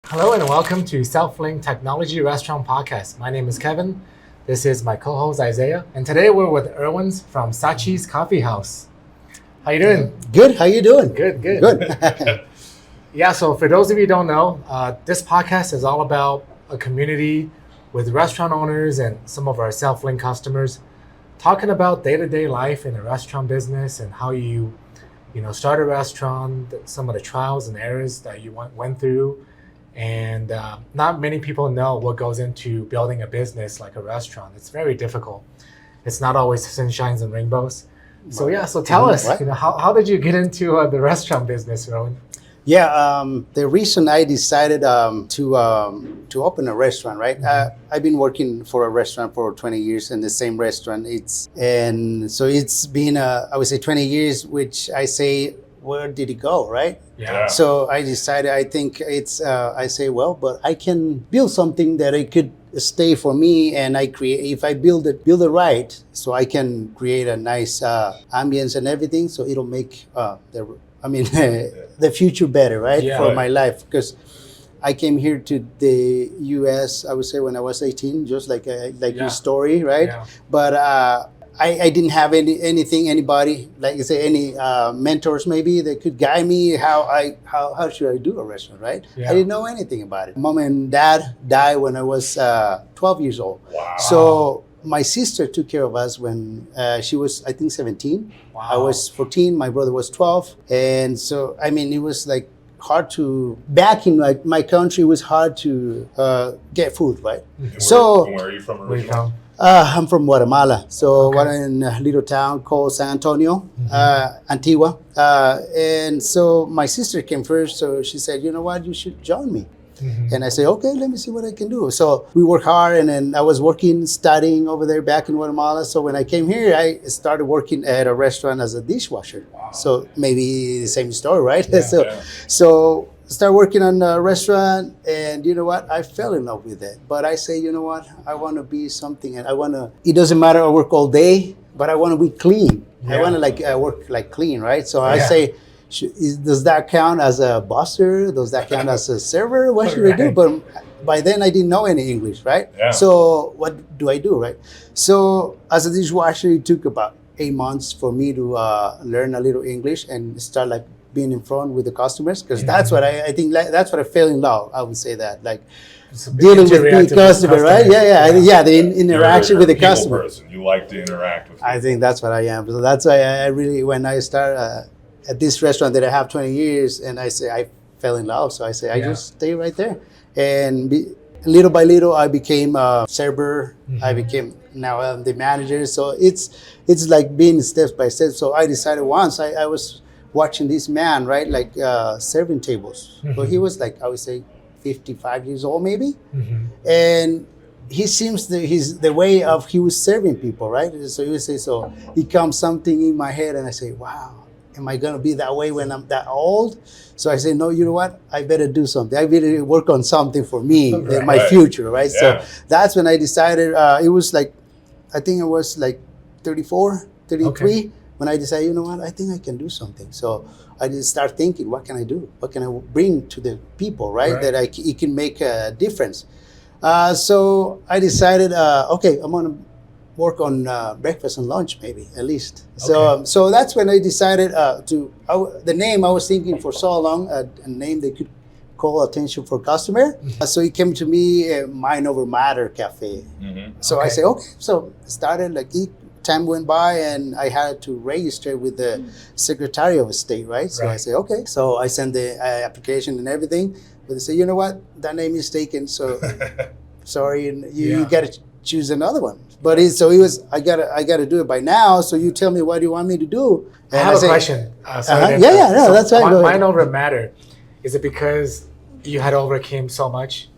Hello and welcome to Self-Link Technology Restaurant Podcast. My name is Kevin. This is my co-host Isaiah, and today we're with Erwin from Sagche's Coffee House. How you doing? Good. How you doing? Good. Yeah. So for those of you who don't know, this podcast is all about a community with restaurant owners and some of our Self-Link customers, talking about day-to-day life in the restaurant business and how you start a restaurant, some of the trials and errors that you went through. And not many people know what goes into building a business like a restaurant. It's very difficult. It's not always sunshines and rainbows. So tell us, how did you get into the restaurant business, Erwin? Yeah, the reason I decided to open a restaurant, right? I've been working for a restaurant for 20 years in the same restaurant. It's been I would say 20 years, which I say, where did it go, right? Yeah. So I decided, I think it's, I say, well, but I can build something that it could stay for me, and if I build it right, so I can create a nice ambience and everything, so it'll make the future better, right? For my life, because I came here to the U.S., I would say when I was 18, just like your story, right? Yeah. But I didn't have anybody, like you say, any mentors maybe that could guide me how should I do a restaurant, right? Yeah. I didn't know anything about it. Mom and dad died when I was 12 years old. Wow. So my sister took care of us when she was, I think, 17. Wow. I was 14, my brother was 12. And so, it was like hard to, back in my country, it was hard to get food, right? Mm-hmm. Where are you from originally? I'm from Guatemala, so we're in a little town called San Antonio, Antigua. And so my sister came first, so she said, you know what, you should join me. Mm-hmm. And I said, okay, let me see what I can do. So we worked hard, and then I was studying over there back in Guatemala. So when I came here, I started working at a restaurant as a dishwasher. Wow. So maybe the same story, right? Yeah, so started working on a restaurant, and you know what? I fell in love with it. But I say, you know what? I want to be something, and it doesn't matter I work all day, but I want to be clean. Yeah. I want to work clean, right? So I say, does that count as a busser? Does that count as a server? What should I do? But by then I didn't know any English, right? Yeah. So what do I do, right? So as a dishwasher, it took about 8 months for me to learn a little English and start being in front with the customers, because that's what I think. That's what I fell in love. I would say that, dealing with the customer, right? Yeah. The interaction with the customer. Person. You like to interact with people. I think that's what I am. So that's why I really, when I start at this restaurant that I have 20 years, and I say I fell in love. So I say I just stay right there, and little by little I became a server. Mm-hmm. I became now the manager. So it's like being steps by step. So I decided once I was watching this man, right, serving tables. Mm-hmm. So he was I would say 55 years old maybe. Mm-hmm. And he seems the way of he was serving people, right? So he would say, so it comes something in my head, and I say, wow, am I going to be that way when I'm that old? So I say, no, you know what? I better do something. I better work on something for me in my future, right? Yeah. So that's when I decided, it was I think it was 34, 33. Okay. When I decided, you know what, I think I can do something. So I just start thinking, what can I do? What can I bring to the people, right? That it can make a difference. So I decided, okay, I'm gonna work on breakfast and lunch, maybe at least. Okay. So that's when I decided the name I was thinking for so long, a name that could call attention for customer. Mm-hmm. So it came to me, Mind Over Matter Cafe. Mm-hmm. So I say, okay. So started time went by, and I had to register with the Secretary of State, right? So I say, okay. So I sent the application and everything, but they say, you know what, that name is taken. So sorry, you got to choose another one. But I gotta do it by now. So you tell me what you want me to do. And I have a question. That's right. Mind Over Matter. Is it because you had overcame so much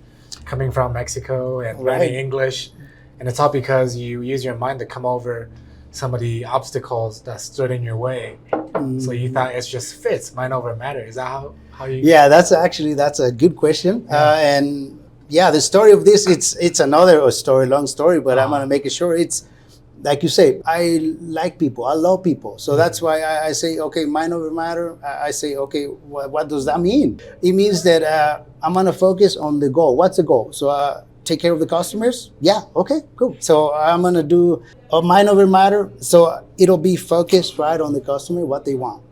coming from Mexico and learning English? And it's all because you use your mind to come over some of the obstacles that stood in your way. So you thought it just fits, mind over matter. Is that how you? Yeah, that's a good question. And the story of this, it's another story, long story, but I'm gonna make it short. like you say, I like people. I love people. So that's why I say, okay, mind over matter. I say, okay, what does that mean? It means that I'm going to focus on the goal. What's the goal? So take care of the customers? Yeah, okay, cool. So I'm going to do a mind over matter. So it'll be focused right on the customer, what they want,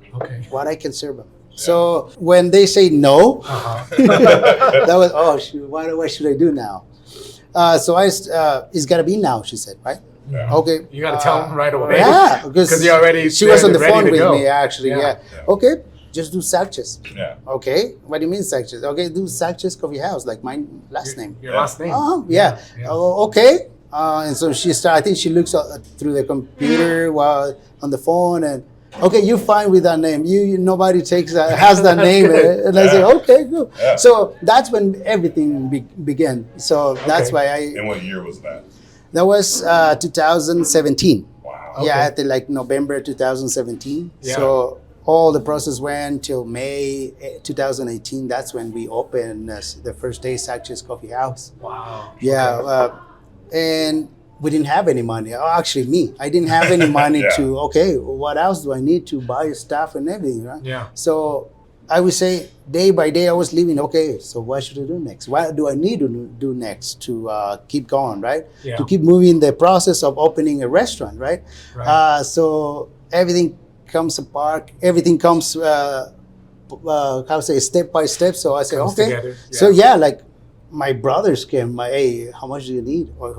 what I can serve them. So when they say no, that was, oh, shoot, what should I do now? So it's got to be now, she said, right? Yeah. Okay. You got to tell them right away. Yeah, because you already she was on the phone with go. me, actually. Yeah. Okay, just do Sagche's. Yeah. Okay, what do you mean Sagche's? Okay, do Sagche's Coffee House, like my last name. Your last name. Yeah. Oh, okay. And so she started, I think she looks through the computer while on the phone and, okay, you're fine with that name. Nobody has that name. And I say, okay, good. Yeah. So that's when everything began. So that's why And what year was that? That was 2017. Wow. Yeah, at like November 2017. Yeah. So all the process went till May 2018. That's when we opened the first day Sagche's Coffee House. Wow. Yeah, and we didn't have any money. Oh, actually, me. I didn't have any money to, okay, what else do I need to buy stuff and everything, right? Yeah. So I would say day by day I was living, okay, so what should I do next? What do I need to do next to keep going, right? Yeah. To keep moving the process of opening a restaurant, right? So everything comes apart. Everything comes, how to say, step by step. So I say, Comes okay. together. Yeah. So yeah, like my brothers came, hey, how much do you need? Or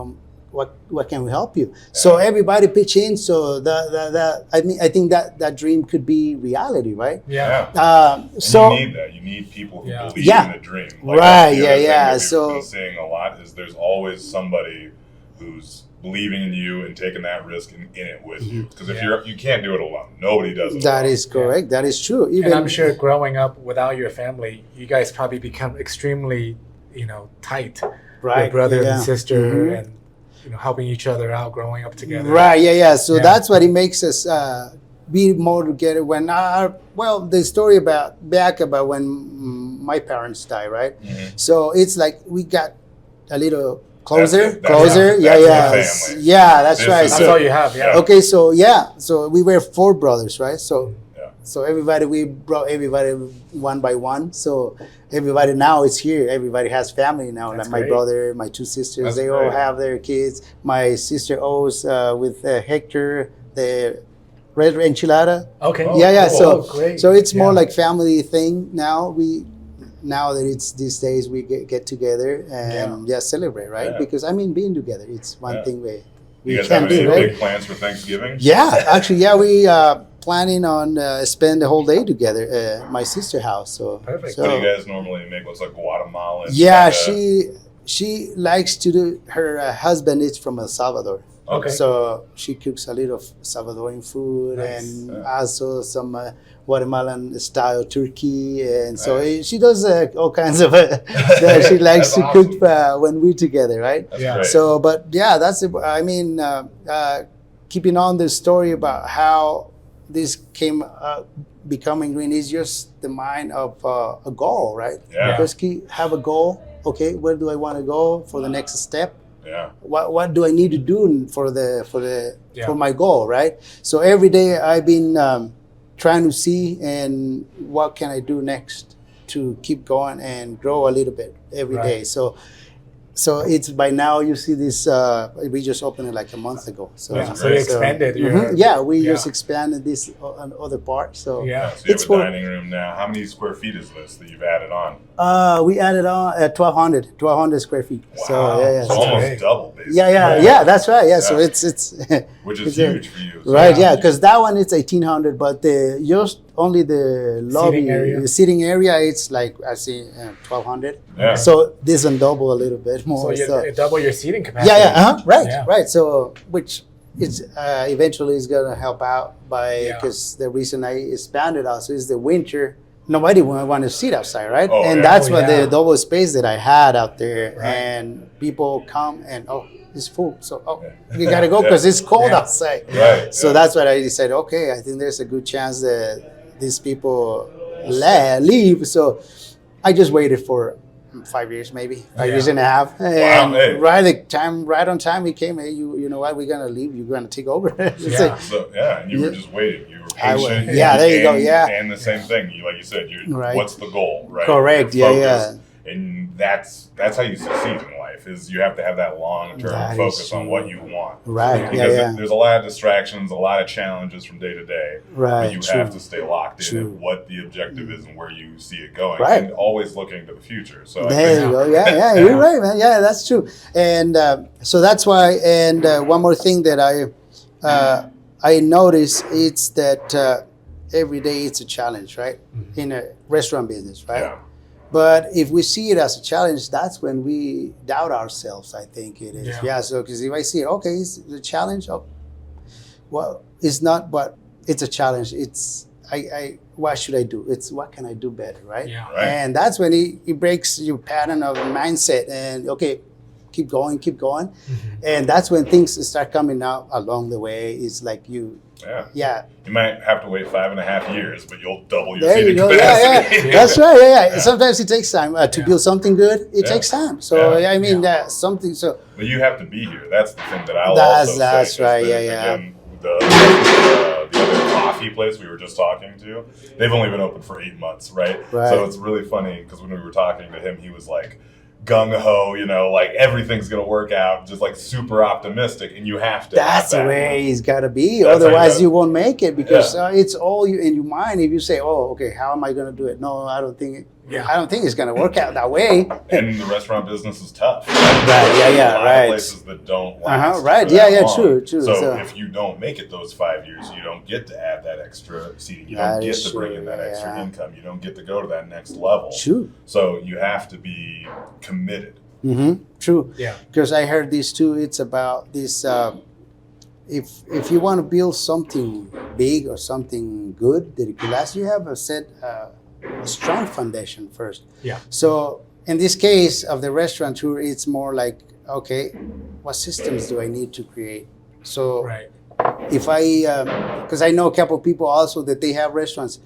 what can we help you? So everybody pitch in. So I think that dream could be reality, right? Yeah. So you need that. You need people who believe Yeah. in the dream. Right, that's the other thing that we've so- been saying a lot is there's always somebody who's believing in you and taking that risk in it with you. Because if you can't do it alone. Nobody does it That alone. is correct. That is true. Even And I'm sure growing up without your family, you guys probably become extremely, tight. Right, Your brother yeah. and sister Mhm. and, helping each other out, growing up together. Right, yeah. So Yeah. that's what it makes us be more together. When the story about when my parents died, right? Mhm. So it's like we got a little closer. That's it. Yeah. That's the family. Yeah, that's This right. is That's all you have, yeah. Okay, so we were 4 brothers, right? So everybody, we brought everybody one by one. So everybody now is here. Everybody has family now. That's like my great. brother, my 2 sisters, That's they all great. have their kids. My sister owes with Hector the red enchilada. Okay. Oh, yeah. cool. Great. So it's more Yeah. like family thing now. Now that it's these days, we get together and celebrate, right? Yeah. Because being together, it's one thing we You guys can have do, any right? big plans for Thanksgiving? Yeah, actually, we planning on spend the whole day together at my sister's house. So Perfect. So, What do you guys normally make? What's like Guatemalan? yeah, kinda- she likes to do. Her husband is from El Salvador. Okay. So she cooks a little of Salvadorian food Nice. and Yeah. also some Guatemalan style turkey, and so Nice. she does all kinds of. That she likes That's to awesome. cook when we're together, right? That's Yeah. great. So, but yeah, that's it. Keeping on the story about how this came becoming green is just the mind of a goal, right? Yeah. Just have a goal. Okay, where do I want to go for the next step? Yeah. What do I need to do for Yeah. for my goal, right? So every day I've been trying to see and what can I do next to keep going and grow a little bit every Right. day. So it's by now you see this. We just opened it like a month ago. So Yeah, so you expanded your- we Yeah. just expanded this on other part. So Yeah. So you It's have a for- dining room now. How many square feet is this that you've added on? we added on 1,200 square feet. So Wow. yeah. So So, almost great. double, basically. yeah, that's right. Yeah, so Yeah. it's Which is it's a- huge for you. So right. Yeah. Yeah, because that one it's 1,800, but only the lobby area. the seating area it's like I see 1,200. Yeah. So this one double a little bit So more. you So, double your seating capacity. yeah, right, Yeah. right. So which it's eventually is gonna help out Yeah. because the reason I expanded also is the winter. Nobody want to sit outside, right? Oh, and yeah. that's Oh, what yeah. the double space that I had out there, Right. and people come and it's full, so Yeah. you gotta go Yeah. because it's cold Yeah. outside. Right. So yeah. that's what I decided. Okay, I think there's a good chance that these people leave. So I just waited for 5 years, maybe 5 years and a half. And right on time, we came. Hey, you know what? We're gonna leave. You're gonna take over. And you were just waiting. You were patient. There you go. Yeah, and the same thing. Like you said, what's the goal, right? Correct. Yeah. And that's how you succeed in life. Is you have to have that long-term focus on what you want. Right. Because there's a lot of distractions, a lot of challenges from day to day. Right. But you have to stay locked in at what the objective is and where you see it going. Right. And always looking to the future. So there you go. Yeah. You're right, man. Yeah, that's true. And so that's why. And one more thing that I notice, it's that every day it's a challenge, right? Mm-hmm. In a restaurant business, right? Yeah. But if we see it as a challenge, that's when we doubt ourselves, I think it is. Yeah, so because if I see it, okay, it's a challenge. Oh, well, it's not, but it's a challenge. It's, what should I do? It's what can I do better, right? Yeah. Right. And that's when it breaks your pattern of mindset and, okay, keep going. Mm-hmm. And that's when things start coming out along the way. It's like you might have to wait 5.5 years, but you'll double your there seating you go. capacity. Yeah. That's right. Yeah. Sometimes it takes time to build something good. It takes time. So something. So, but you have to be here. That's the thing that I'll also say. That's right. Again, the other coffee place we were just talking to, they've only been open for 8 months, right? So it's really funny because when we were talking to him, he was like, gung-ho, like everything's gonna work out, just like super optimistic, and you have to. That's the way he's got to be. Otherwise, you won't make it because it's all in your mind. If you say, "Oh, okay, how am I gonna do it?" No, I don't think it's gonna work out that way. And the restaurant business is tough. Right? Right. Places that don't last. Right. True. So if you don't make it those 5 years, you don't get to add that extra seating. You don't get to bring in that extra income. You don't get to go to that next level. True. So you have to be committed. Mm-hmm. True. Yeah. Because I heard this too. It's about this. If you want to build something big or something good that it could last, you have a strong foundation first. Yeah. So in this case of the restaurateur, it's more like, okay, what systems do I need to create? So if because I know a couple of people also that they have restaurants,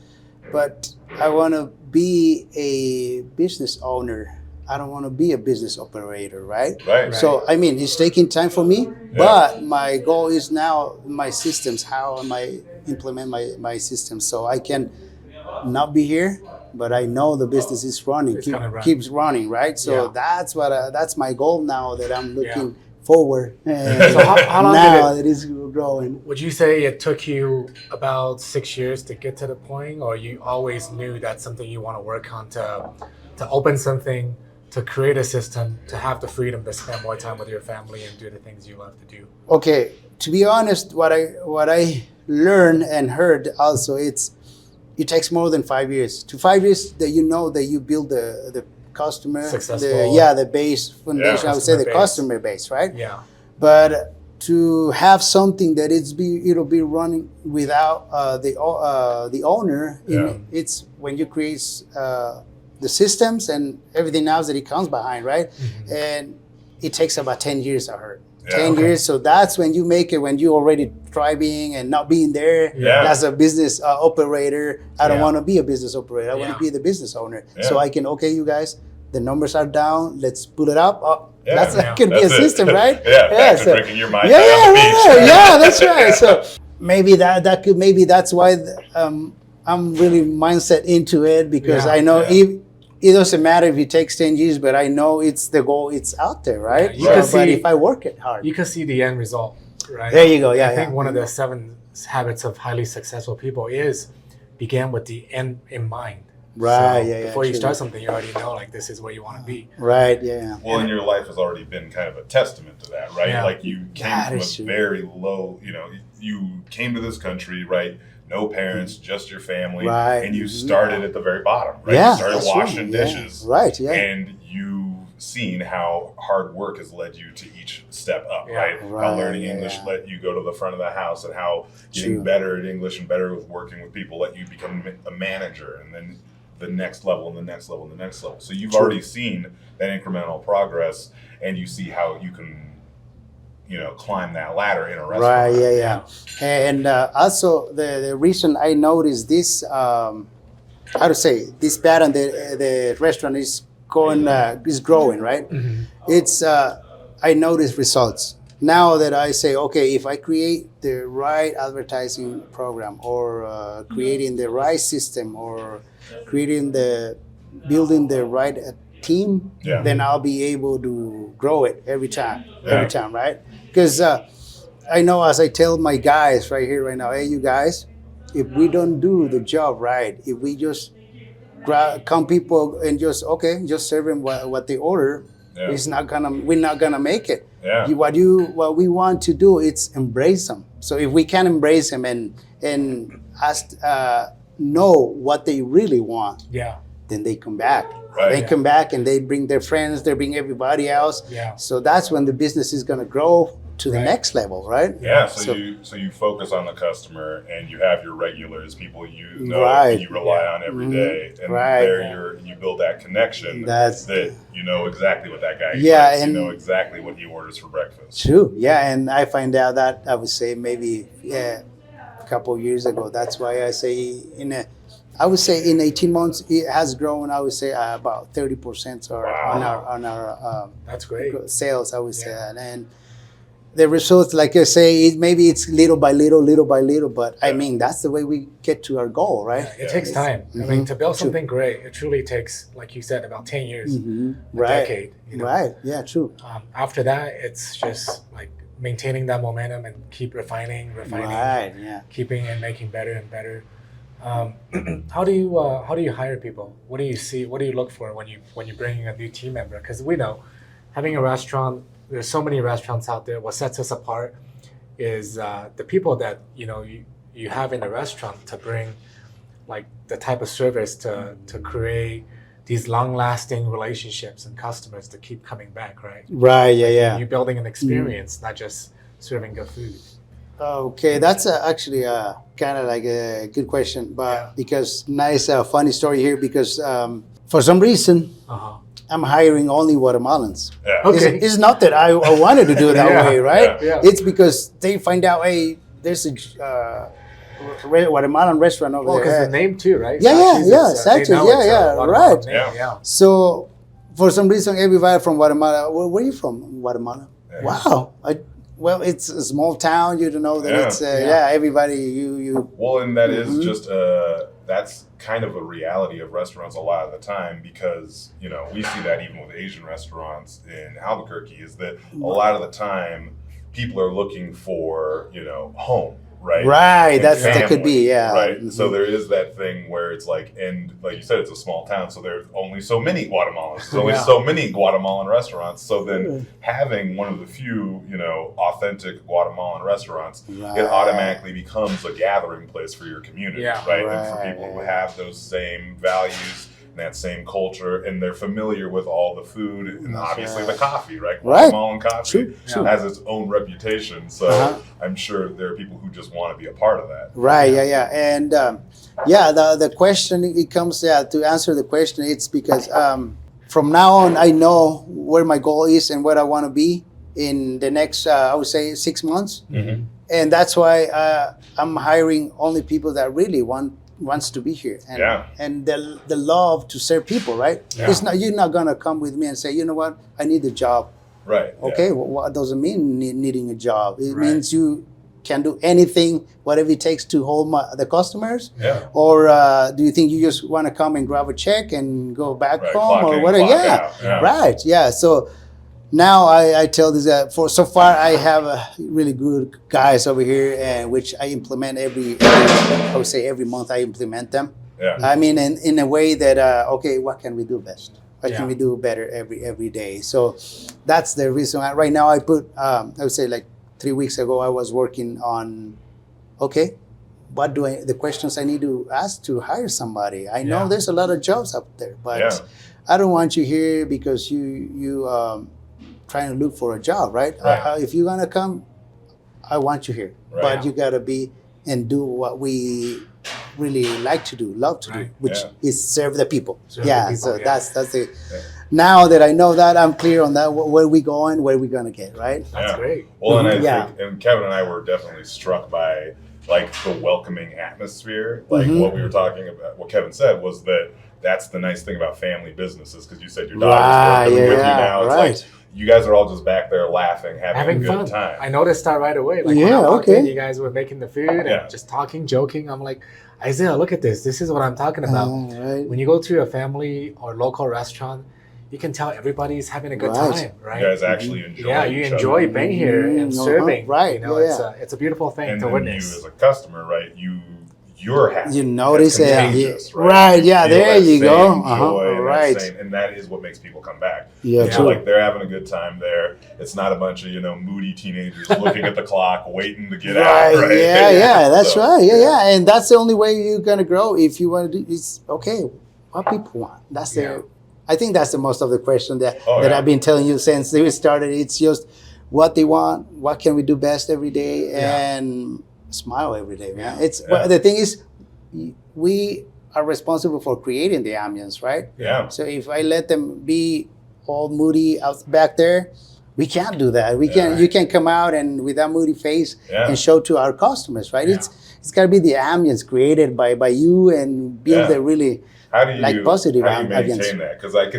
but I want to be a business owner. I don't want to be a business operator, right? So, I mean, it's taking time for me, but my goal is now my systems. How am I implement my systems so I can not be here, but I know the business is running, keeps running, right? So that's my goal now that I'm looking forward. So how long now it is growing. Would you say it took you about 6 years to get to the point, or you always knew that's something you want to work on to open something, to create a system, to have the freedom to spend more time with your family and do the things you love to do? Okay, to be honest, what I learned and heard also, it takes more than 5 years. To 5 years that that you build the customer, the base foundation. I would say the customer base, right? Yeah. But to have something that it'll be running without the owner, it's when you create the systems and everything else that it comes behind, right? Mm-hmm. And it takes about 10 years, I heard. 10 years. So that's when you make it, when you already thriving and not being there as a business operator. I don't want to be a business operator. I want to be the business owner. So I can, okay, you guys, the numbers are down. Let's pull it up. Oh, that can be a system, right? So drinking your mind that's right. So maybe that's why I'm really mindset into it, because I know it doesn't matter if it takes 10 years, but I know it's the goal. It's out there, right? But if I work it hard, you can see the end result, right? There you go. Yeah, I think one of the 7 habits of highly successful people is begin with the end in mind. Right. So before you start something, you already know this is where you want to be. Right. Yeah. Well, and your life has already been kind of a testament to that, right? Like you came from a very low. You came to this country, right? No parents, just your family, and you started at the very bottom, right? You started washing dishes, and you've seen how hard work has led you to each step up, right? How learning English let you go to the front of the house, and how getting better at English and better with working with people let you become a manager, and then the next level and the next level and the next level. So you've already seen that incremental progress, and you see how you can climb that ladder in a restaurant. Right, And also the reason I noticed this, this pattern, the restaurant is is growing, right? It's I notice results now that I say, okay, if I create the right advertising program, or creating the right system, or building the right team, then I'll be able to grow it every time, right? Because I know, as I tell my guys right here, right now, hey, you guys, if we don't do the job right, if we just come people and just serve them what they order, we're not gonna make it. What we want to do is embrace them. So if we can embrace them and ask, know what they really want, then they come back. They come back and they bring their friends, they bring everybody else. So that's when the business is gonna grow to the next level, right? So you focus on the customer, and you have your regulars, people you know and you rely on every day, and you build that connection that you know exactly what that guy eats, and you know exactly what he orders for breakfast. True, and I find out that, I would say, maybe a couple of years ago. That's why I say in 18 months it has grown. I would say about 30% on our that's great sales. I would say, and the results, like I say, maybe it's little by little, but I mean, that's the way we get to our goal, right? It takes time. I mean, to build something great, it truly takes, like you said, about 10 years, a decade. You know? Right, yeah, true. After that, it's just like maintaining that momentum and keep refining, keeping and making better and better. How do you hire people? What do you see? What do you look for when you're bringing a new team member? Because we know, having a restaurant, there's so many restaurants out there. What sets us apart is the people that you have in the restaurant to bring, like, the type of service to create these long-lasting relationships and customers to keep coming back, right? Right, yeah. You're building an experience, not just serving good food. Okay, that's actually kind of like a good question, but because funny story here, because for some reason, I'm hiring only Guatemalans. Okay. It's not that I wanted to do it that way, right? It's because they find out, hey, there's a Guatemalan restaurant over there. Because the name too, right? Sagche, right. So for some reason, everybody from Guatemala, where are you from? Guatemala. Wow. Well, it's a small town. You don't know that it's everybody. You. Well, and that is just that's kind of a reality of restaurants a lot of the time, because we see that even with Asian restaurants in Albuquerque, is that a lot of the time people are looking for home. Right, that could be, right. So there is that thing where it's like, and like you said, it's a small town, so there's only so many Guatemalans, there's only so many Guatemalan restaurants. So then having one of the few, authentic Guatemalan restaurants, it automatically becomes a gathering place for your community, right? And for people who have those same values, that same culture, and they're familiar with all the food and obviously the coffee, right? Guatemalan coffee has its own reputation, so I'm sure there are people who just want to be a part of that. And the question, it comes to answer the question, it's because from now on I know where my goal is and where I want to be in the next I would say 6 months, and that's why I'm hiring only people that really wants to be here, and the love to serve people, right? It's not, you're not gonna come with me and say, you know what, I need a job, right? Okay, well, what does it mean needing a job? It means you can do anything, whatever it takes to hold the customers, or do you think you just want to come and grab a check and go back home, or whatever? So now I tell this that for so far I have really good guys over here, and which I implement every month I implement them. I mean, in a way that okay, what can we do best? What can we do better every day? So that's the reason. Right now I put I would say like 3 weeks ago I was working on the questions I need to ask to hire somebody. I know there's a lot of jobs out there, but I don't want you here because you trying to look for a job, right? If you're gonna come, I want you here, but you gotta be and do what we really like to do, love to do, which is serve the people. That's the. Now that I know that, I'm clear on that. Where we going? Where we gonna get? Right? That's great. Well, and I think, and Kevin and I were definitely struck by like the welcoming atmosphere, like what we were talking about, what Kevin said was that that's the nice thing about family businesses, because you said your daughter's working with you now. It's like you guys are all just back there laughing, having a good fun. time. I noticed that right away. Like when I walked in, you guys were making the food and just talking, joking. I'm like, Isaiah, look at this. This is what I'm talking about. When you go to a family or local restaurant, you can tell everybody's having a good time, right? You guys actually enjoy you enjoy being here and serving. Right. You know, it's a beautiful thing to witness. You as a customer, right, you're happy. You notice it. Right, there you go. Right. And that is what makes people come back. Yeah, true. Like they're having a good time there. It's not a bunch of, moody teenagers looking at the clock, waiting to get out. Right? Yeah, that's right. Yeah. And that's the only way you're going to grow. If you want to do, it's okay. What people want. That's I think that's the most of the question that I've been telling you since we started. It's just what they want. What can we do best every day? And smile every day, man. Well, the thing is, we are responsible for creating the ambience, right? Yeah. So if I let them be all moody out back there, we can't do that. We can't. You can't come out and with that moody face and show to our customers, right? Yeah. It's got to be the ambience created by you and build a really positive ambience. How do you maintain that? Because I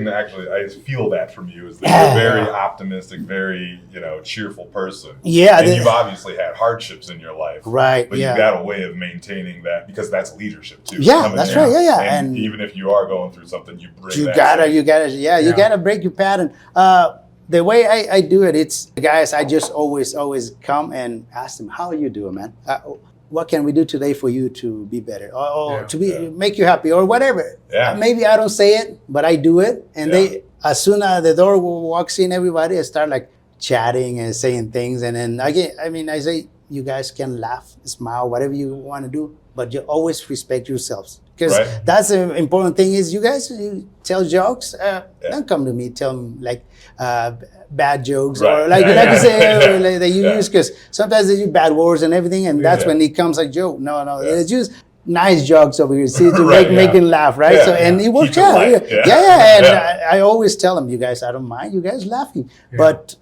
feel that from you is that you're a very optimistic, very cheerful person. Yeah, and you've obviously had hardships in your life, right? But you've got a way of maintaining that, because that's leadership too. Yeah, that's right. Yeah. And even if you are going through something, you bring you gotta break your pattern. The way I do it, it's guys. I just always come and ask them, "How are you doing, man? What can we do today for you to be better, or make you happy, or whatever?" Maybe I don't say it, but I do it, and they, as soon as the door walks in, everybody start like chatting and saying things, and then I say, you guys can laugh, smile, whatever you want to do, but you always respect yourselves, because that's the important thing. Is you guys tell jokes, don't come to me tell them like bad jokes or like you say like that you use, because sometimes they use bad words and everything, and that's when it comes like joke. No, it's just nice jokes over here, see, to make them laugh, right? So and it works out. And I always tell them, you guys, I don't mind you guys laughing, but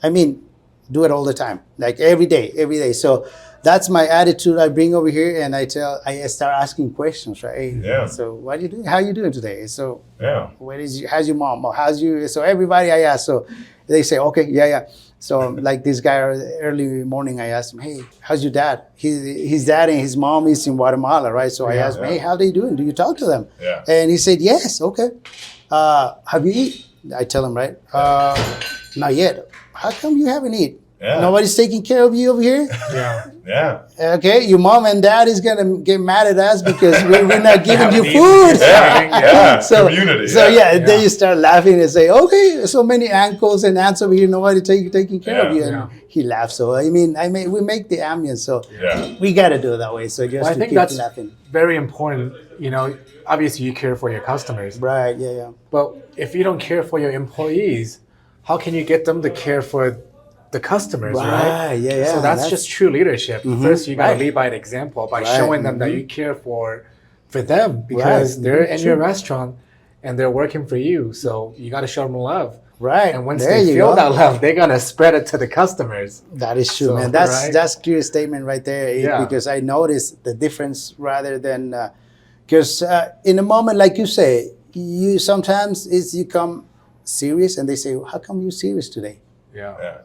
do it all the time, like every day. So that's my attitude I bring over here, and I start asking questions, right? So what are you doing? How are you doing today? So how's your mom? How's you? So everybody I ask, so they say, okay, So like this guy early morning, I asked him, hey, how's your dad? His dad and his mom is in Guatemala, right? So I asked him, hey, how they doing? Do you talk to them? And he said, yes, okay. Have you eaten? I tell him, right? Not yet. How come you haven't eaten? Nobody's taking care of you over here? Okay, your mom and dad is going to get mad at us because we're not giving you food. So, community. Then you start laughing and say, okay, so many uncles and aunts over here, nobody taking care of you. And he laughs. So, we make the ambience. So, we got to do it that way. So, just I think that's laughing. Very important. Obviously, you care for your customers. Right, But if you don't care for your employees, how can you get them to care for the customers, right? So that's just true leadership. First, you got to lead by an example, by showing them that you care for them, because they're in your restaurant and they're working for you. So you got to show them love. Right. And once they feel that love, they're going to spread it to the customers. That is true, man. That's a clear statement right there. Because I noticed the difference rather than, because in a moment, like you say, you sometimes you come serious and they say, how come you serious today?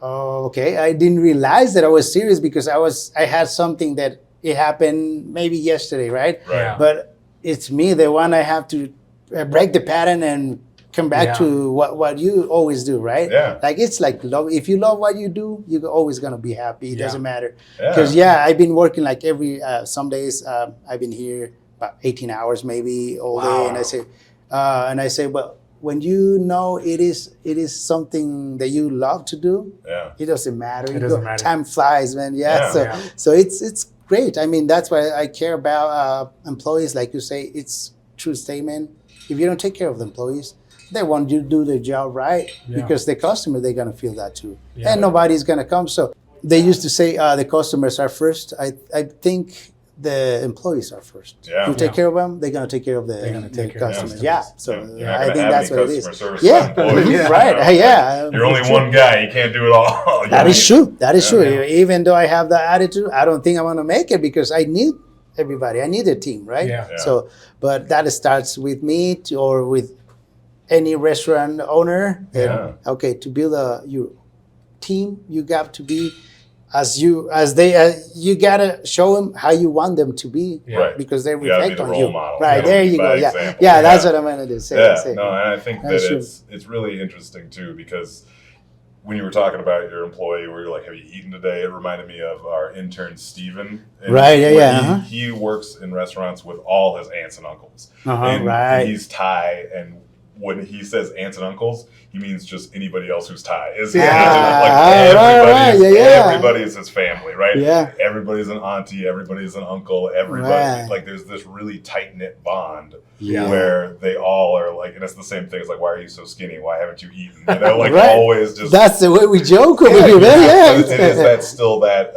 Oh, okay. I didn't realize that I was serious because I had something that it happened maybe yesterday, right? But it's me, the one I have to break the pattern and come back to what you always do, right? Like it's like love. If you love what you do, you're always gonna be happy. It doesn't matter. Because I've been working like some days I've been here about 18 hours maybe all day, and I say, well, when you know it is something that you love to do, it doesn't matter. It doesn't matter. Time flies, man. So it's great. That's why I care about employees. Like you say, it's true statement. If you don't take care of the employees, they want you to do their job right, because the customer, they're gonna feel that too, and nobody's gonna come. So they used to say the customers are first. I think the employees are first. You take care of them, they're going to take care of the customers. So I think that's what it is. Right. You're only one guy. You can't do it all. That is true. Even though I have that attitude, I don't think I'm going to make it because I need everybody. I need a team, right? Yeah. So, but that starts with me or with any restaurant owner. Yeah. Okay, to build your team, you got to be you gotta show them how you want them to be, because they reflect on you. Model. Right, there you go. Yeah, that's what I'm gonna do. Say. No, and I think that it's really interesting too, because when you were talking about your employee where you're like, have you eaten today? It reminded me of our intern, Steven. And he works in restaurants with all his aunts and uncles. And he's Thai, and when he says aunts and uncles, he means just anybody else who's Thai. Everybody is his family, right? Yeah. Everybody's an auntie, everybody's an uncle, everybody. Like there's this really tight-knit bond where they all are like, and it's the same thing. It's like, why are you so skinny? Why haven't you eaten? You know, like always just. That's the way we joke over here, man. That's still that,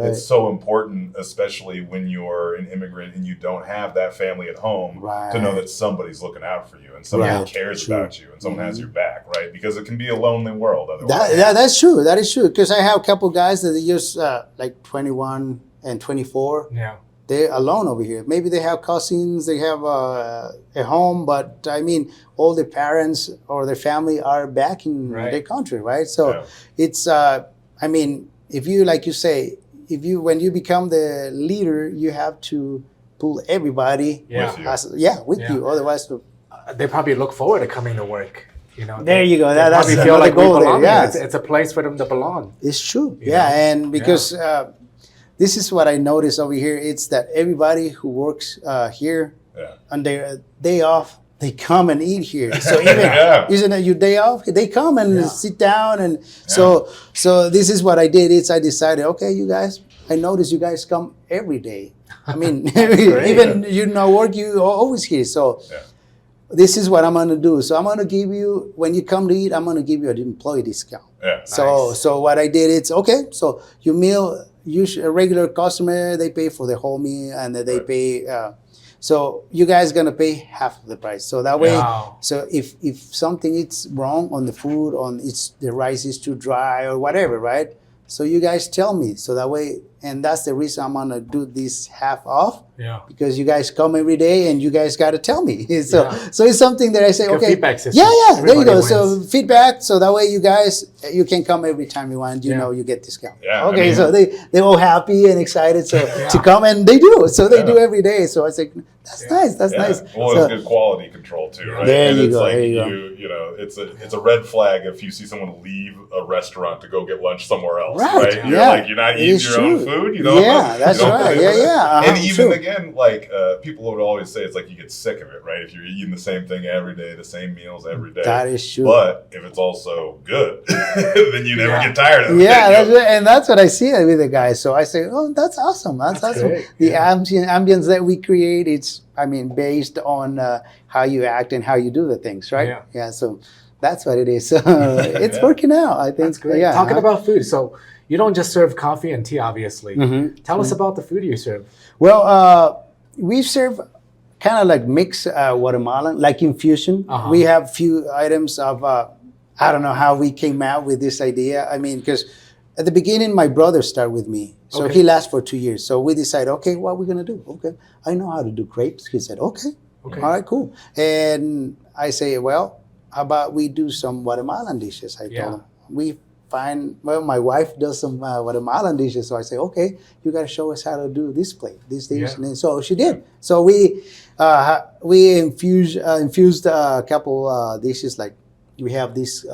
it's so important, especially when you're an immigrant and you don't have that family at home, to know that somebody's looking out for you and somebody cares about you and someone has your back, right? Because it can be a lonely world otherwise. That's true. That is true. Because I have a couple guys that are just like 21 and 24. Yeah. They're alone over here. Maybe they have cousins, they have a home, but I mean, all their parents or their family are back in their country, right? So it's, I mean, if you, like you say, when you become the leader, you have to pull everybody with you. Otherwise, they probably look forward to coming to work. You know, there you go. That's probably feel like goal there. Yeah, it's a place for them to belong. It's true. And because this is what I notice over here. It's that everybody who works here on their day off, they come and eat here. So even isn't it your day off? They come and sit down, and so this is what I did. I decided, okay, you guys. I notice you guys come every day. I mean, even work, you always here. So. This is what I'm going to do. So I'm going to give you, when you come to eat, I'm going to give you an employee discount. So what I did, it's okay. So your meal, a regular customer, they pay for the whole meal, and they pay. So you guys going to pay half of the price. So that way, so if something is wrong on the food, the rice is too dry or whatever, right? So you guys tell me. So that way, and that's the reason I'm going to do this half off. Because you guys come every day and you guys got to tell me. So it's something that I say, okay. Feedback system. There you go. Wins. So feedback. So that way you can come every time you want. You get discount. Okay. So they're all happy and excited to come, and they do. So they do every day. So I say, that's nice. That's nice. Well, it's good quality control too, right? There and you it's go. Like there you go. It's a red flag if you see someone leave a restaurant to go get lunch somewhere else, right? You're like, you're not eating your own food. You know? That's right. And even again, like people would always say, it's like you get sick of it, right? If you're eating the same thing every day, the same meals every day. That is true. But if it's also good, then you never get tired of it. That's right. And that's what I see with the guys. So I say, oh, that's awesome. That's awesome. Great. The ambience that we create, it's, based on how you act and how you do the things, right? So that's what it is. So it's working out, I think. That's great. Talking about food, so you don't just serve coffee and tea, obviously. Tell us about the food you serve. Well, we serve kind of like mixed Guatemalan, like infusion. We have few items of, I don't know how we came out with this idea. Because at the beginning, my brother started with me. So he lasted for 2 years. So we decided, okay, what are we going to do? Okay, I know how to do crepes. He said, okay. All right, cool. And I say, well, how about we do some Guatemalan dishes? I told him. My wife does some Guatemalan dishes. So I say, okay, you got to show us how to do this dish. And so she did. So we infused a couple dishes. Like we have this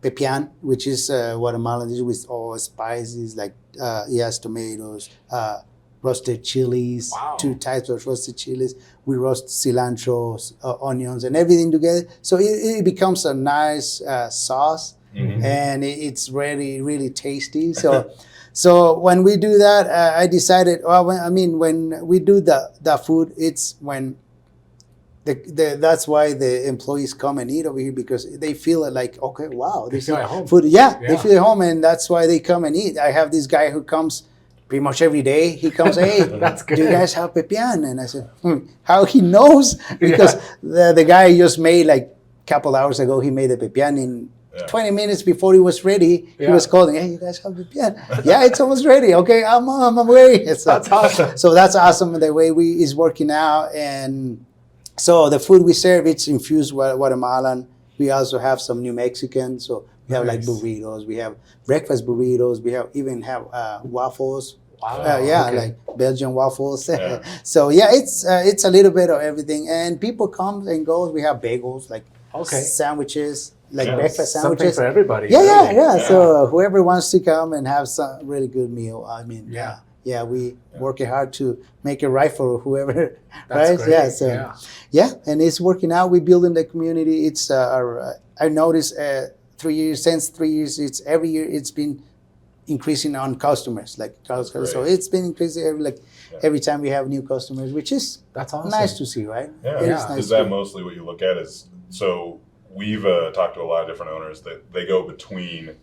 pepian, which is Guatemalan dish with all spices like tomatoes, roasted chilies, 2 types of roasted chilies. We roast cilantro, onions, and everything together. So it becomes a nice sauce. And it's really, really tasty. So when we do that, I decided, when we do the food, it's when that's why the employees come and eat over here, because they feel it like, okay, wow, this is food. They feel at home, and that's why they come and eat. I have this guy who comes pretty much every day. He comes, hey, that's good. Do you guys have pepian? And I said, how he knows? Because the guy just made like a couple hours ago, he made a pepian in 20 minutes before it was ready, he was calling, hey, you guys have the piano? Yeah, it's almost ready. Okay, I'm ready. So, that's awesome. So that's awesome the way is working out. And so the food we serve, it's infused Guatemalan. We also have some New Mexican. So we have like burritos. We have breakfast burritos. We even have waffles. Wow. Like Belgian waffles. So it's a little bit of everything. And people come and go. We have bagels, like sandwiches, like breakfast sandwiches. Something for everybody. Yeah. So whoever wants to come and have some really good meal, I mean, we working hard to make it right for whoever. That's right? Great. And it's working out. We're building the community. It's I noticed 3 years, since 3 years, it's every year it's been increasing on customers, so it's been increasing every time we have new customers, which is that's awesome. Nice to see, right? Nice. Is that mostly what you look at? Is so we've talked to a lot of different owners that they go between.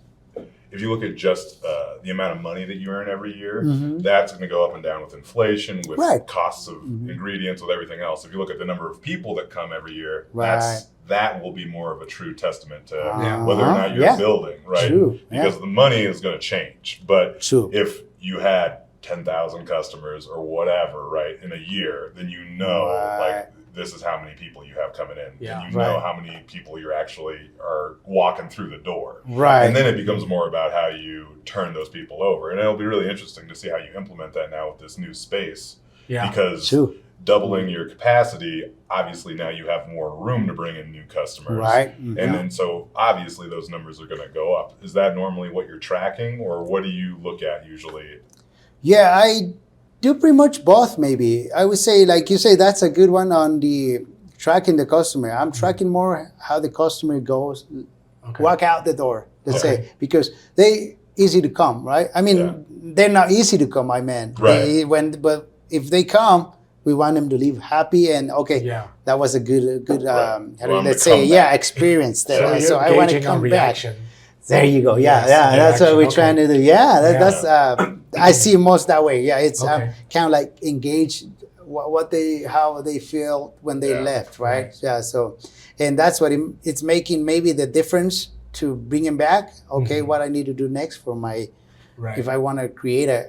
If you look at just the amount of money that you earn every year, that's going to go up and down with inflation, with costs of ingredients, with everything else. If you look at the number of people that come every year, that will be more of a true testament to whether or not you're building, right? True. Because the money is going to change. But if you had 10,000 customers or whatever, right, in a year, then you know, like, this is how many people you have coming in. Yeah. And you know how many people you're actually are walking through the door. Right. And then it becomes more about how you turn those people over. And it'll be really interesting to see how you implement that now with this new space. Yeah. Because doubling your capacity, obviously now you have more room to bring in new customers. Right. And then so obviously those numbers are going to go up. Is that normally what you're tracking, or what do you look at usually? Yeah, I do pretty much both, maybe. I would say, like you say, that's a good one on the tracking the customer. I'm tracking more how the customer goes, walk out the door, let's say, because they easy to come, right? I mean, they're not easy to come, I mean. Right. But if they come, we want them to leave happy and that was a good experience. So I want to come back. There you go. That's what we're trying to do. That's I see most that way. Yeah, it's kind of like engage how they feel when they left, right? Yeah. So, and that's what it's making maybe the difference to bring them back. Okay, what I need to do next for my. Right. If I want to create a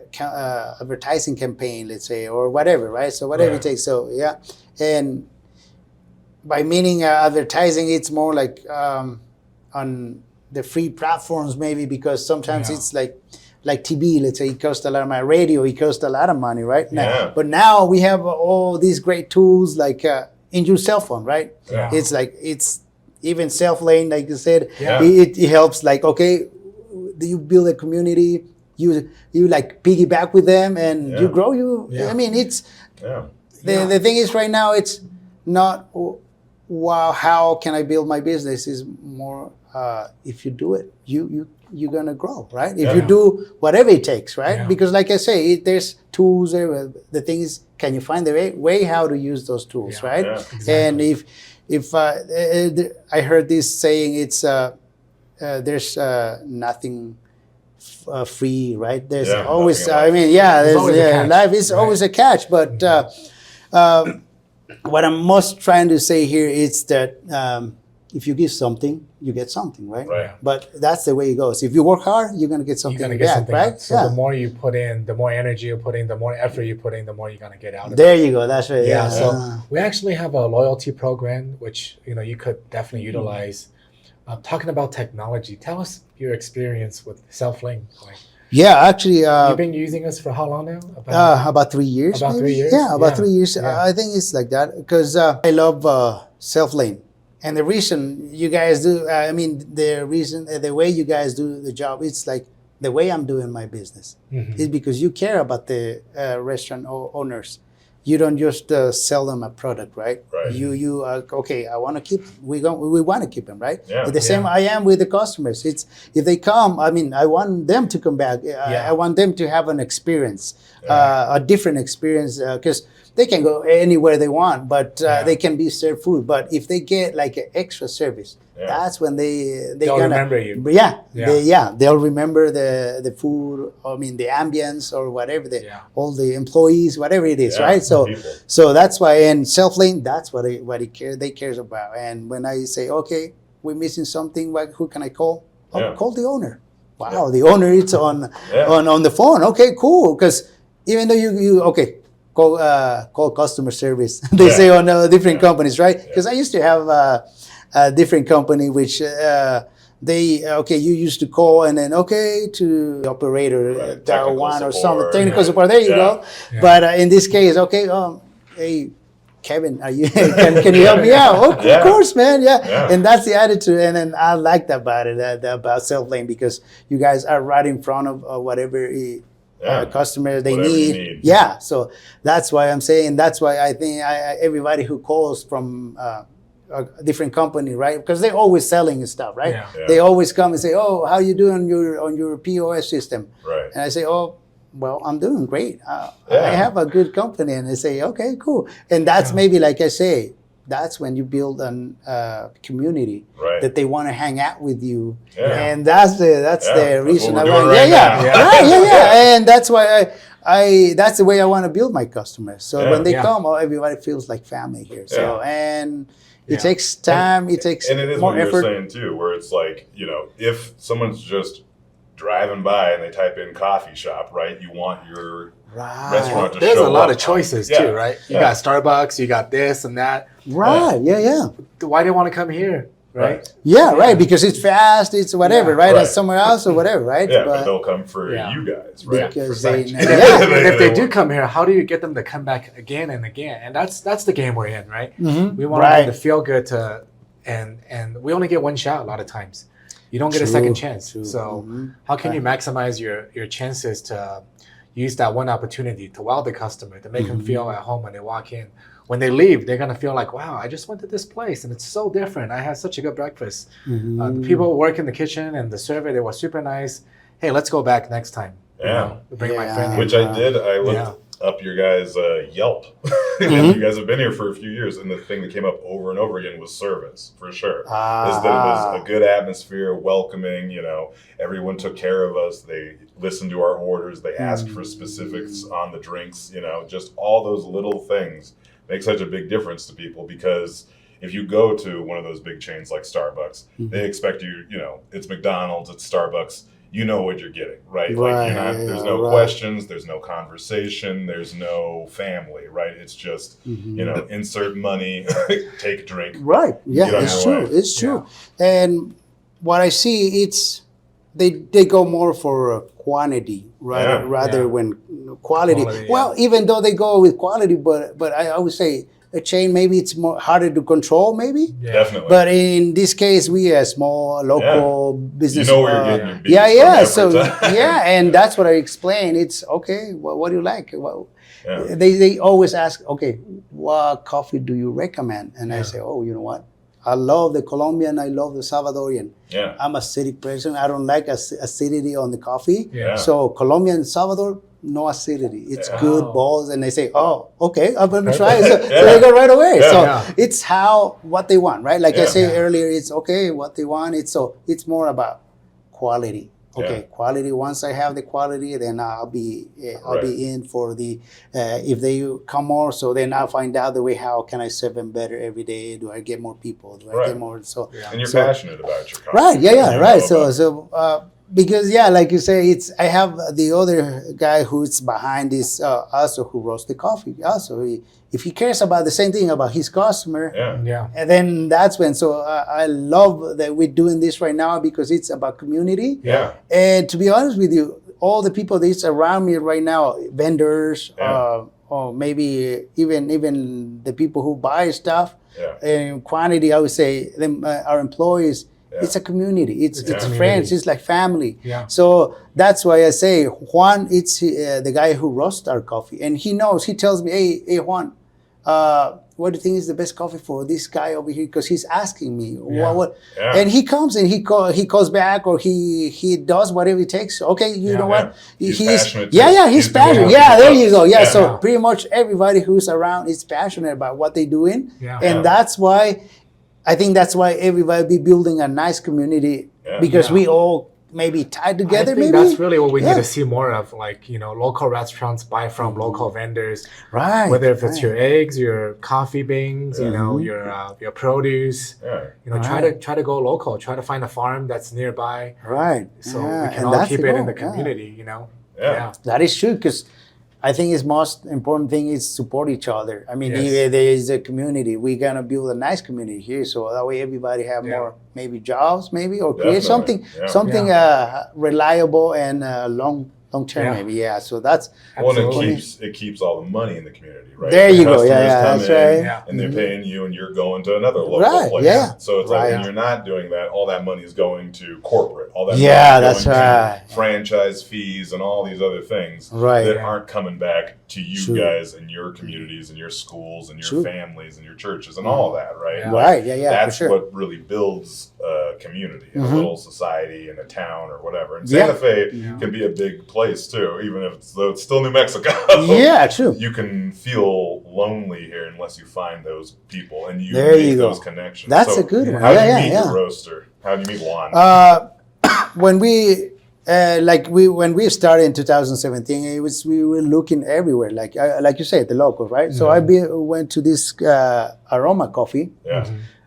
advertising campaign, let's say, or whatever, right? So whatever it takes. So and by meaning advertising, it's more like on the free platforms, maybe, because sometimes it's like TV, let's say, it costs a lot of money. Radio, it costs a lot of money, right? But now we have all these great tools like in your cell phone, right? Yeah. It's even self-lane, like you said. Yeah. It helps, like, okay, you build a community, you like piggyback with them, and you grow. I mean, it's the thing is right now it's not how can I build my business, is more if you do it, you're gonna grow, right? If you do whatever it takes, right? Because like I say, there's tools there. The thing is, can you find the way how to use those tools, right? Yeah, exactly. And if I heard this saying, it's there's nothing free, right? There's always, I mean, life is always a catch. But what I'm most trying to say here is that if you give something, you get something, right? But that's the way it goes. If you work hard, you're gonna get something back, right? So the more you put in, the more energy you put in, the more effort you put in, the more you're gonna get out of it. There you go. That's right. Yeah. So we actually have a loyalty program, which you could definitely utilize. Talking about technology, tell us your experience with SelfLink. Actually, you've been using us for how long now? About 3 years. About maybe? 3 years. Yeah, about 3 years. Yeah. I think it's like that because I love SelfLink. And the reason you guys do, the way you guys do the job, it's like the way I'm doing my business is because you care about the restaurant owners. You don't just sell them a product, right? You okay, I want to keep, we want to keep them, right? Yeah. But the same I am with the customers. It's, if they come, I want them to come back. I want them to have an experience, a different experience, because they can go anywhere they want, but they can be served food. But if they get like an extra service, that's when they'll remember you. They'll remember the food. I mean, the ambience or whatever. All the employees, whatever it is, right? So that's why. And SelfLink, that's what they cares about. And when I say, okay, we're missing something. Who can I call? Call the owner. Wow, the owner is on the phone. Okay, cool. Because even though you call customer service, they say on different companies, right? Because I used to have a different company which you used to call and then to the operator dial one or something, technical support. There you go. Yeah. But in this case, hey, Kevin, are you can you help me out? Of course, man. Yeah. And that's the attitude. And then I liked about it, about Self-Lane, because you guys are right in front of whatever customer they need. Yeah. So that's why I'm saying, that's why I think everybody who calls from a different company, right? Because they're always selling stuff, right? Yeah. They always come and say, "Oh, how you doing on your POS system?" Right. And I say, "Oh, well, I'm doing great. I have a good company." And they say, "Okay, cool." And that's maybe, like I say, that's when you build a community that they want to hang out with you, and that's the reason I want. And that's why that's the way I want to build my customers. So when they come, everybody feels like family here. So it takes time. It takes and it is more what effort. You're saying too, where it's like, if someone's just driving by and they type in coffee shop, right? You want your restaurant to There's show a lot up of choices too, right? You got Starbucks, you got this and that. Right. Yeah. Why do you want to come here? Right. Yeah, right. Because it's fast, it's whatever, right? Or somewhere else or whatever, right? Yeah, but they'll come for you guys, right? Because and if they do come here, how do you get them to come back again and again? And that's the game we're in, right? Mm-hmm. We want them to feel good and we only get one shot a lot of times. You don't get a second chance. So how can you maximize your chances to use that one opportunity to wow the customer, to make them feel at home when they walk in? When they leave, they're going to feel like, wow, I just went to this place and it's so different. I had such a good breakfast. The people who work in the kitchen and the server, they were super nice. Hey, let's go back next time. Bring my friend in. Which I did. I looked up your guys' Yelp. You guys have been here for a few years, and the thing that came up over and over again was service, for sure. Is that it was a good atmosphere, welcoming, everyone took care of us. They listened to our orders. They asked for specifics on the drinks, just all those little things make such a big difference to people, because if you go to one of those big chains like Starbucks, they expect you, it's McDonald's, it's Starbucks, you know what you're getting, right? Like there's no questions, there's no conversation, there's no family, right? It's just, insert money, take a drink. Right. Yeah, it's true. It's true. And what I see, they go more for quantity rather when quality. Well, even though they go with quality, but I always say a chain, maybe it's more harder to control, maybe. Yeah. Definitely. But in this case, we are small local business. You know where you're getting your beats from. And that's what I explain. It's okay. What do you like? Well, they always ask, okay, what coffee do you recommend? And I say, oh, you know what? I love the Colombian. I love the Salvadorian. Yeah. I'm acidic person. I don't like acidity on the coffee. Yeah. So Colombian, Salvador, no acidity. It's good balls. And they say, oh, okay, I'm going to try it. So they go right away. It's what they want, right? Like I said earlier, it's okay what they want. It's more about quality. Okay, quality. Once I have the quality, then I'll be in for the if they come more. So then I'll find out the way how can I serve them better every day. Do I get more people? Do I get more? So and you're passionate about your company. Right? Yeah. Right. So because like you say, I have the other guy who's behind this also who roasts the coffee. Also, if he cares about the same thing about his customer, and then that's when. So I love that we're doing this right now because it's about community. Yeah. And to be honest with you, all the people that's around me right now, vendors, or maybe even the people who buy stuff, in quantity, I would say them our employees. It's a community. It's friends. It's like family. Yeah. So that's why I say Juan. It's the guy who roasts our coffee, and he knows. He tells me, "Hey, Juan, what do you think is the best coffee for this guy over here?" Because he's asking me what. Yeah. And he comes and he calls back, or he does whatever it takes. Okay, you know what? He's passionate. He's passionate. Yeah, there you go. Yeah. So pretty much everybody who's around is passionate about what they're doing, and that's why. I think that's why everybody be building a nice community because we all maybe tied together. I think maybe that's really what we need to see more of. Like, local restaurants buy from local vendors. Right. Whether if it's your eggs, your coffee beans, your produce. Yeah. Try to go local. Try to find a farm that's nearby. Right. So we can all keep it in the community. Yeah. That is true, because I think it's most important thing is support each other. I mean, if there is a community, we're gonna build a nice community here, so that way everybody have more maybe jobs, maybe, or create something reliable and long term, maybe. Yeah, so that's it keeps all the money in the community, right? There you go. That's right. And they're paying you, and you're going to another local place. Yeah. So it's like when you're not doing that, all that money is going to corporate. All that money is going to franchise fees and all these other things that aren't coming back to you guys and your communities and your schools and your families and your churches and all of that, right? Right. That's what really builds a community, a little society, in a town or whatever. And Santa Fe can be a big place too, even if it's still New Mexico. Yeah, true. You can feel lonely here unless you find those people and you make those connections. That's a good one. How do you meet your roaster? How do you meet Juan? When we started in 2017, we were looking everywhere, like you said, the locals, right? So went to this Aroma Coffee,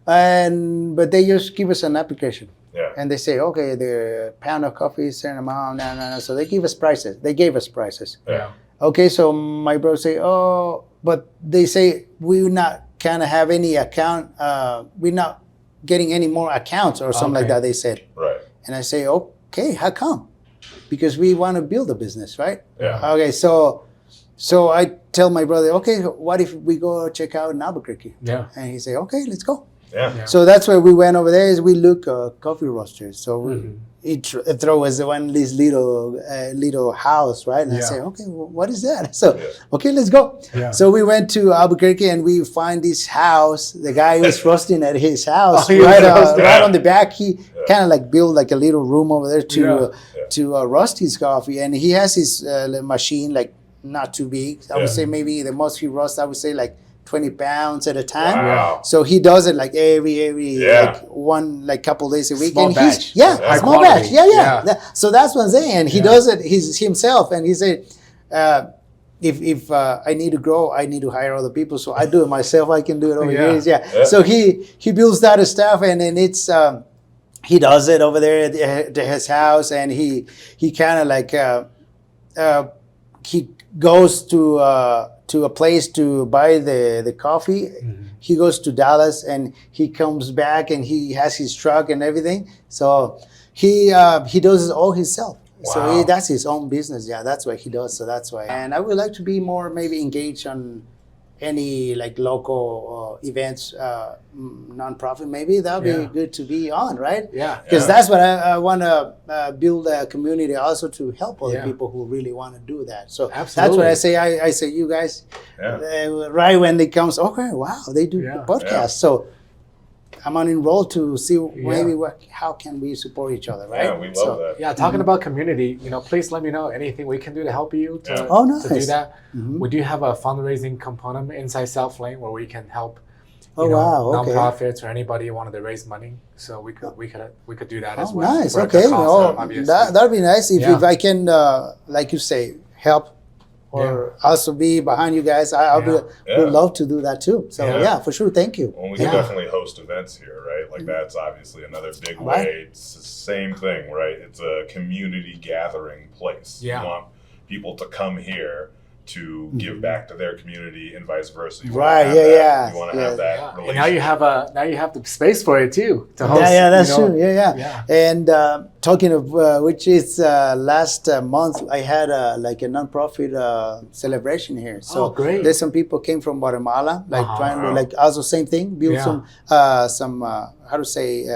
but they just give us an application. Yeah. And they say, okay, the pound of coffee is certain amount. No. So they give us prices. They gave us prices. Yeah. Okay, so my bro say, but they say we're not kind of have any account. We're not getting any more accounts or something like that. They said. Right. And I say, okay, how come? Because we want to build a business, right? Yeah. Okay, so I tell my brother, okay, what if we go check out in Albuquerque? Yeah. And he say, okay, let's go. Yeah. So that's why we went over there. Is we look coffee roasters. So it throw us this little house, right? And I say, okay, well, what is that? So okay, let's go. Yeah. So we went to Albuquerque and we find this house. The guy was roasting at his house right on the back. He kind of like built like a little room over there to roast his coffee, and he has his machine, like not too big. I would say maybe the most he roasts, I would say like 20 pounds at a time. Wow. So he does it like every like couple days a week. Small and batch. Small batch. Yeah. So that's what I'm saying. And he does it himself. And he said, if I need to grow, I need to hire other people. So I do it myself. I can do it over here. Yeah. So he builds that stuff, and then it's he does it over there at his house, and he kind of like he goes to a place to buy the coffee. He goes to Dallas and he comes back and he has his truck and everything. So he does it all himself. Wow. So that's his own business. Yeah, that's what he does. So that's why. And I would like to be more maybe engaged on any like local events, nonprofit. Maybe that would be good to be on, right? Yeah. Because that's what I want to build a community also to help other people who really want to do that. So that's what I say. I say you guys, right when it comes, okay, wow, they do the podcast. Yeah. So I'm enrolled to see maybe how can we support each other, right? Yeah, we love that. Yeah, talking about community, please let me know anything we can do to help you to do that. We do have a fundraising component inside South Lane where we can help nonprofits or anybody who wanted to raise money. So we could do that as well. Nice. Okay. That'd be nice if I can, like you say, help. Or also be behind you guys. I would love to do that too. So for sure. Thank you. Well, we can definitely host events here, right? Like that's obviously another big way. It's the same thing, right? It's a community gathering place. Yeah. You want people to come here to give back to their community and vice versa. You You want to have that relationship. And now you have the space for it too to host. Yeah, that's true. Yeah. And talking of which is last month I had a nonprofit celebration here. So there's some people came from Guatemala, trying to also same thing, build some how to say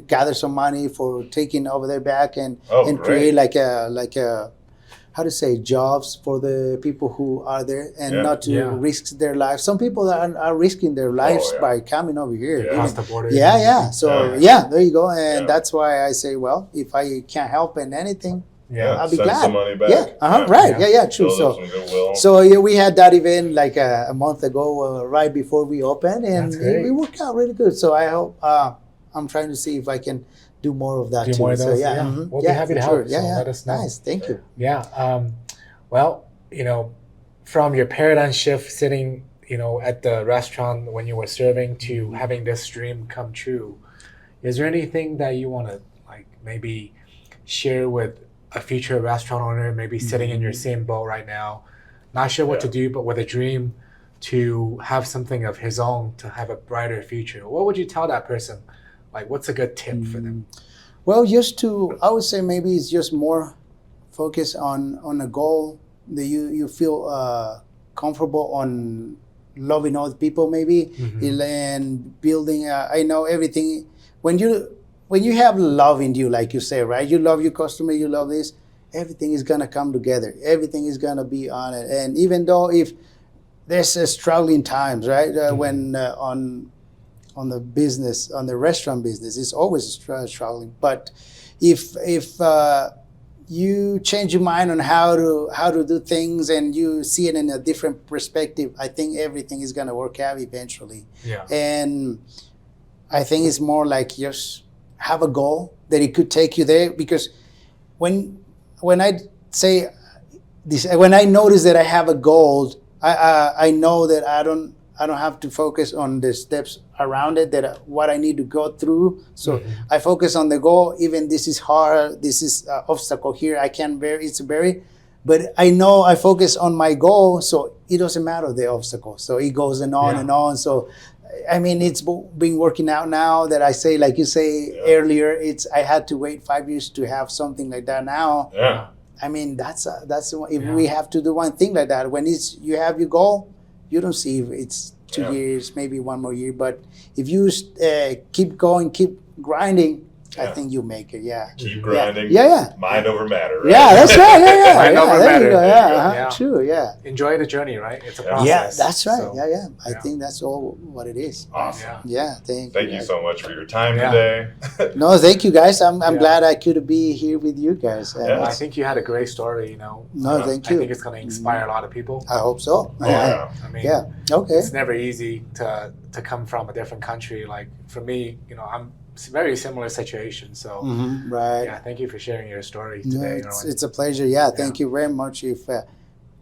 gather some money for taking over their back and create like a how to say jobs for the people who are there and not to risk their lives. Some people are risking their lives by coming over here. Across the border. So there you go. And that's why I say, well, if I can't help in anything, I'll be send glad. Some money back. Right. True. So we had that event like a month ago, right before we opened, and we worked out really good. So I hope I'm trying to see if I can do more of that Do too. more of those? So yeah, Mm-hmm. We'll be happy to help. Yeah, So yeah. let us know. Nice, thank you. Yeah. Well, from your paradigm shift, sitting, at the restaurant when you were serving to having this dream come true, is there anything that you want to maybe share with a future restaurant owner, maybe sitting in your same boat right now, not sure what to do, but with a dream to have something of his own, to have a brighter future? What would you tell that person? What's a good tip for them? Well, I would say maybe it's just more focus on a goal that you feel comfortable on loving other people, maybe, and building. I know everything when you have love in you, like you say, right? You love your customer, you love this. Everything is gonna come together. Everything is gonna be on it. And even though if there's struggling times, right? When on the business, on the restaurant business, it's always struggling. But if you change your mind on how to do things and you see it in a different perspective, I think everything is gonna work out eventually. Yeah. And I think it's more like just have a goal that it could take you there. Because when I say this, when I notice that I have a goal, I know that I don't have to focus on the steps around it, that what I need to go through. So I focus on the goal. Even this is hard, this is obstacle here, I can't bear, it's very, but I know I focus on my goal, so it doesn't matter the obstacle. So it goes and on and on. So I mean, it's been working out now that I say, like you say earlier, I had to wait 5 years to have something like that now. Yeah. I mean, that's if we have to do one thing like that, when you have your goal, you don't see if it's 2 years, maybe one more year. But if you keep going, keep grinding, I think you make it. Yeah. Keep grinding. Yeah. Mind over matter. Right? Yeah, that's right. Yeah. Mind over there matter. you go. Yeah. True. Yeah. Enjoy the journey, right? It's a process. Yeah, that's right. So, I think that's all what it is. Awesome. Yeah. Thank you so much for your time today. No, thank you guys. I'm glad I could be here with you guys. I think you had a great story. No, thank you. I think it's going to inspire a lot of people. I hope so. Yeah. I mean, Okay. It's never easy to come from a different country. Like for me, I'm very similar situation. So right. Yeah, thank you for sharing your story today. It's a pleasure. Yeah, thank you very much. If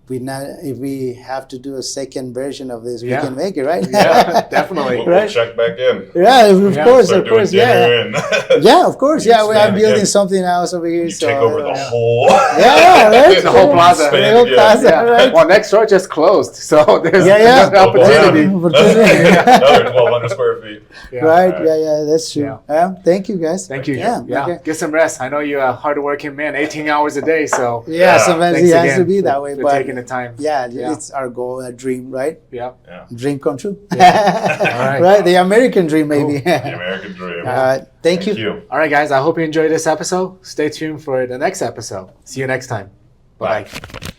we have to do a second version of this, we can make it, right? Yeah, definitely. We'll check back in. Yeah, of course. Yeah. Yeah, of course. Yeah, we are building something else over here. You take over the whole. Right? The whole plaza. Right? Well, next door just closed, so there's another opportunity. Another 1,200 square feet. Right? Yeah, that's true. Thank you, guys. Thank you. Yeah. Okay. Get some rest. I know you're a hardworking man, 18 hours a day. So sometimes it has to be that way. But taking the time. Yeah, it's our goal, a dream, right? Yeah. Dream come true. All right. Right, the American dream, maybe. Cool. The American dream. Thank you. All right, guys. I hope you enjoyed this episode. Stay tuned for the next episode. See you next time. Bye-bye.